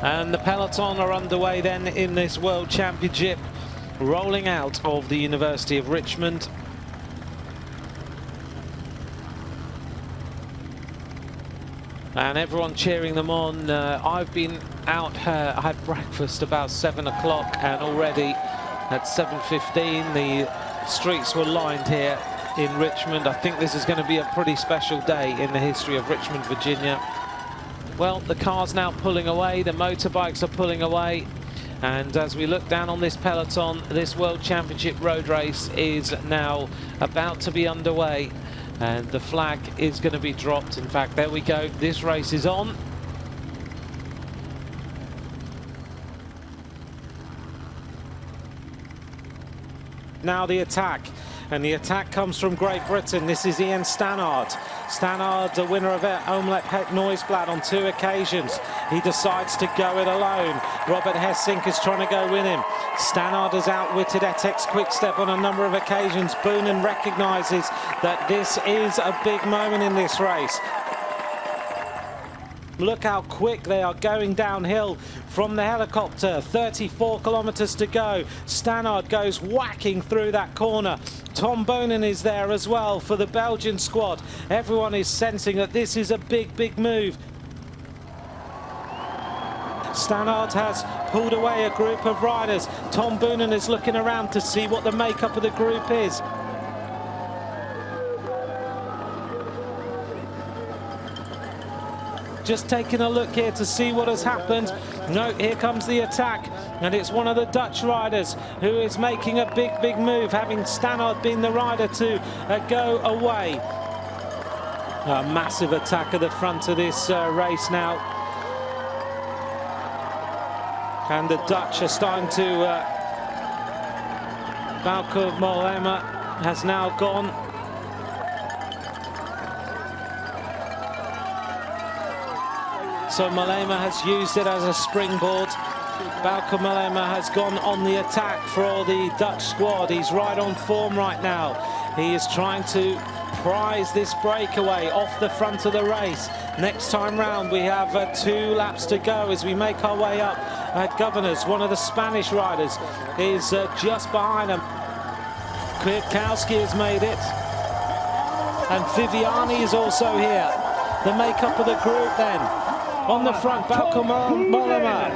And the peloton are underway then in this World Championship, rolling out of the University of Richmond. And everyone cheering them on. I've been out, I had breakfast about 7 o'clock, and already at 7:15 the streets were lined here in Richmond. I think this is going to be a pretty special day in the history of Richmond, Virginia. Well, the car's now pulling away, the motorbikes are pulling away, and as we look down on this peloton, this World Championship road race is now about to be underway, and the flag is going to be dropped. In fact, there we go, this race is on. Now the attack. And the attack comes from Great Britain. This is Ian Stannard. Stannard, the winner of Omloop Het Nieuwsblad on 2 occasions. He decides to go it alone. Robert Hessink is trying to go with him. Stannard has outwitted Etex Quickstep on a number of occasions. Boonen recognises that this is a big moment in this race. Look how quick they are going downhill from the helicopter. 34 kilometres to go. Stannard goes whacking through that corner. Tom Boonen is there as well for the Belgian squad. Everyone is sensing that this is a big move. Stannard has pulled away a group of riders. Tom Boonen is looking around to see what the makeup of the group is. Just taking a look here to see what has happened. No, here comes the attack, and it's one of the Dutch riders who is making a big move, having Stannard been the rider to go away. A massive attack at the front of this race now, and the Dutch are starting to Bauke Mollema has now gone. So Mollema has used it as a springboard. Bauke Mollema has gone on the attack for the Dutch squad. He's right on form right now. He is trying to prize this breakaway off the front of the race. Next time round we have 2 laps to go as we make our way up. Governors, one of the Spanish riders, is just behind him. Kwiatkowski has made it. And Viviani is also here. The makeup of the group then. On the front, Bauke Mollema,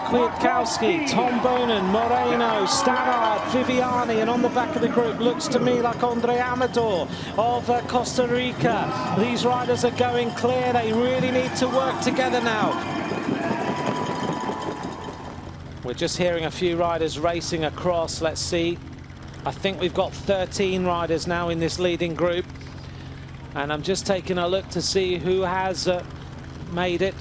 Kwiatkowski, Tom Boonen, Moreno, Stannard, Viviani, and on the back of the group looks to me like Andre Amador of Costa Rica. These riders are going clear. They really need to work together now. We're just hearing a few riders racing across. Let's see. I think we've got 13 riders now in this leading group. And I'm just taking a look to see who has made it.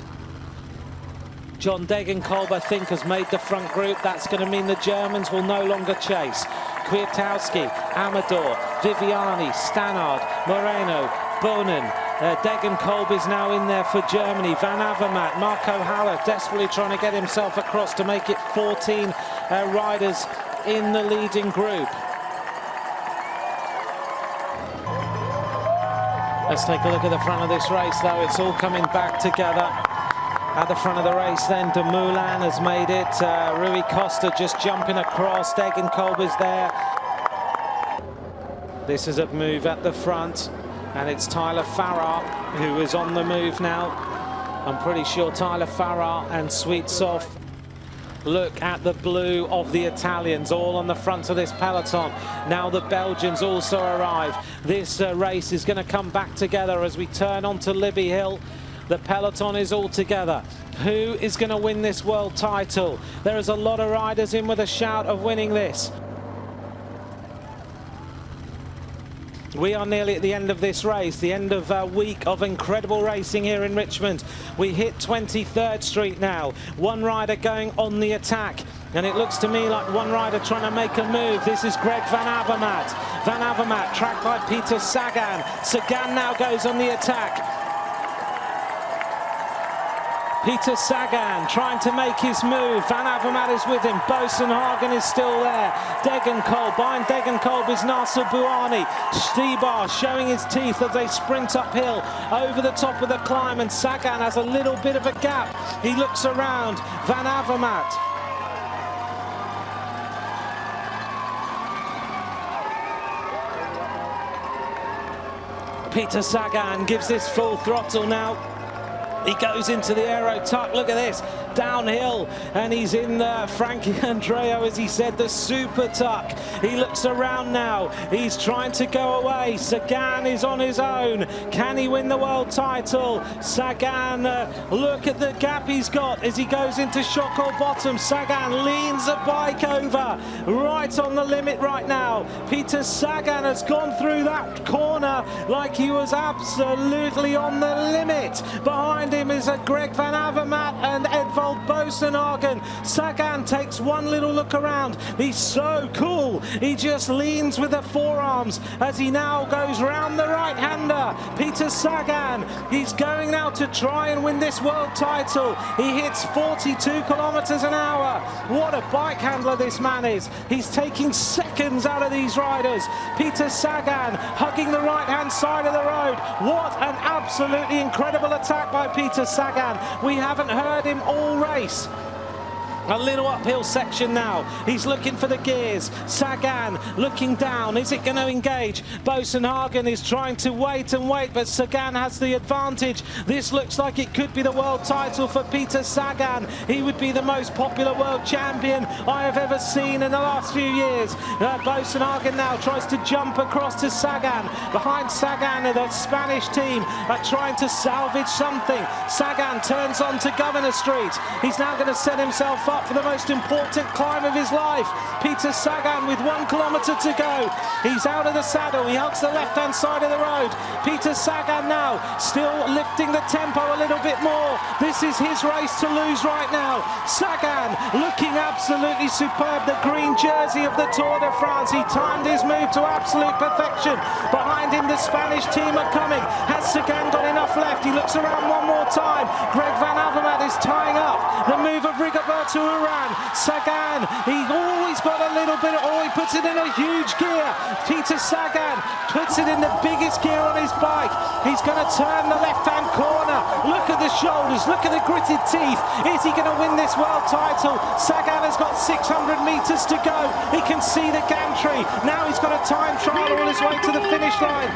John Degenkolb, I think, has made the front group. That's going to mean the Germans will no longer chase. Kwiatkowski, Amador, Viviani, Stannard, Moreno, Boonen. Degenkolb is now in there for Germany. Van Avermaet, Marco Haller desperately trying to get himself across to make it 14 riders in the leading group. Let's take a look at the front of this race, though. It's all coming back together. At the front of the race, then, De Moulin has made it. Rui Costa just jumping across. Degenkolb is there. This is a move at the front, and it's Tyler Farrar who is on the move now. I'm pretty sure Tyler Farrar and Sweetsoft. Look at the blue of the Italians, all on the front of this peloton. Now the Belgians also arrive. This race is going to come back together as we turn onto Libby Hill. The peloton is all together. Who is going to win this world title? There is a lot of riders in with a shout of winning this. We are nearly at the end of this race, the end of a week of incredible racing here in Richmond. We hit 23rd Street now. One rider going on the attack. And it looks to me like one rider trying to make a move. This is Greg Van Avermaet. Van Avermaet, tracked by Peter Sagan. Sagan now goes on the attack. Peter Sagan trying to make his move. Van Avermaet is with him. Boasson is still there. Degenkolb, behind Degenkolb is Nasser Bouhanni. Stybar showing his teeth as they sprint uphill over the top of the climb, and Sagan has a little bit of a gap. He looks around. Van Avermaet. Peter Sagan gives this full throttle now. He goes into the aero tuck. Look at this, downhill, and he's in Frankie Andreu, as he said, the super tuck. He looks around now. He's trying to go away. Sagan is on his own. Can he win the world title? Sagan, look at the gap he's got as he goes into shock or bottom. Sagan leans the bike over, right on the limit right now. Peter Sagan has gone through that corner like he was absolutely on the limit. Behind him is Greg Van Avermaet and Edvald Boasson. Sagan takes one little look around. He's so cool. He just leans with the forearms as he now goes round the right-hander. Peter Sagan, he's going now to try and win this world title. He hits 42 kilometers an hour. What a bike handler this man is. He's taking seconds out of these riders. Peter Sagan hugging the right-hand side of the road. What an absolutely incredible attack by Peter Sagan. We haven't heard him all race. A little uphill section now. He's looking for the gears. Sagan looking down. Is it going to engage? Boasson is trying to wait and wait, but Sagan has the advantage. This looks like it could be the world title for Peter Sagan. He would be the most popular world champion I have ever seen in the last few years. Boasson now tries to jump across to Sagan. Behind Sagan, the Spanish team are trying to salvage something. Sagan turns on to Governor Street. He's now going to set himself up for the most important climb of his life. Peter Sagan with 1 kilometer to go. He's out of the saddle. He hugs the left-hand side of the road. Peter Sagan now still lifting the tempo a little bit more. This is his race to lose right now. Sagan looking absolutely superb. The green jersey of the Tour de France. He timed his move to absolute perfection. Behind him, the Spanish team are coming. Has Sagan got enough left? He looks around one more time. Greg Van Avermaet is tying up the move of Rigoberto Urán. Sagan, he always got a little bit, he puts it in a huge gear. Peter Sagan puts it in the biggest gear on his bike. He's going to turn the left-hand corner. Look at the shoulders, look at the gritted teeth. Is he going to win this world title? Sagan has got 600 meters to go. He can see the gantry. Now he's got a time trial all his way to the finish line.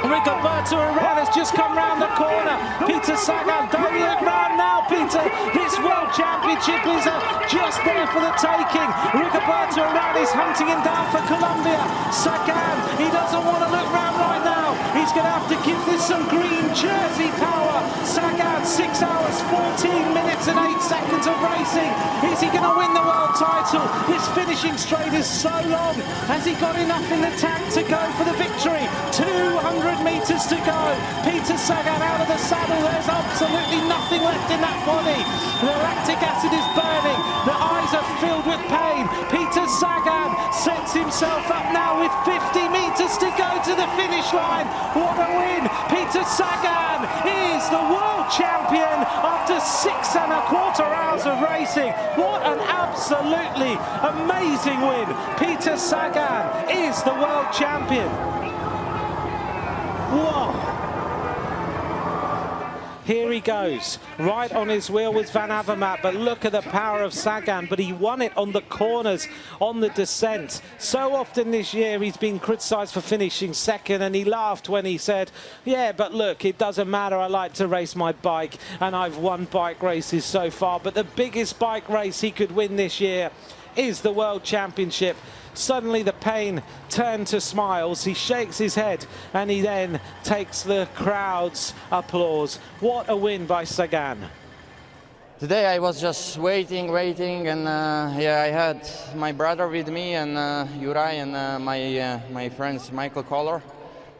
Rigoberto Urán has just come round the corner. Peter Sagan, don't look round now, Peter. This world championship is just there for the taking. Rigoberto Urán is hunting him down for Colombia. Sagan, he doesn't want to look round right now. He's going to have to give this some green jersey power. Sagan, 6 hours, 14 minutes and 8 seconds of racing. Is he going to win the world title? This finishing straight is so long. Has he got enough in the tank to go for the victory? 200 meters to go. Peter Sagan out of the saddle. There's absolutely nothing left in that body. The lactic acid is burning. The eyes are filled with pain. Peter Sagan sets himself up now with 50 meters to go to the finish line. What a win! Peter Sagan is the world champion after 6¼ hours of racing. What an absolutely amazing win. Peter Sagan is the world champion. Whoa! Here he goes, right on his wheel with Van Avermaet, but look at the power of Sagan, but he won it on the corners, on the descent. So often this year he's been criticised for finishing second, and he laughed when he said, yeah, but look, it doesn't matter, I like to race my bike, and I've won bike races so far, but the biggest bike race he could win this year is the World Championship. Suddenly the pain turned to smiles. He shakes his head and he then takes the crowd's applause. What a win by Sagan. Today I was just waiting, and yeah, I had my brother with me and Uri and my friends Michael Kohler,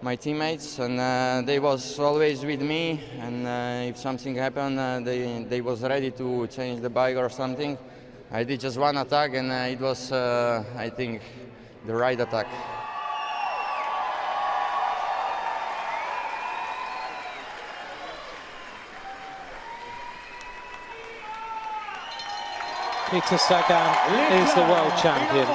my teammates, and they was always with me, and if something happened, they was ready to change the bike or something. I did just one attack, and it was, I think, the right attack. Peter Sagan is the world champion.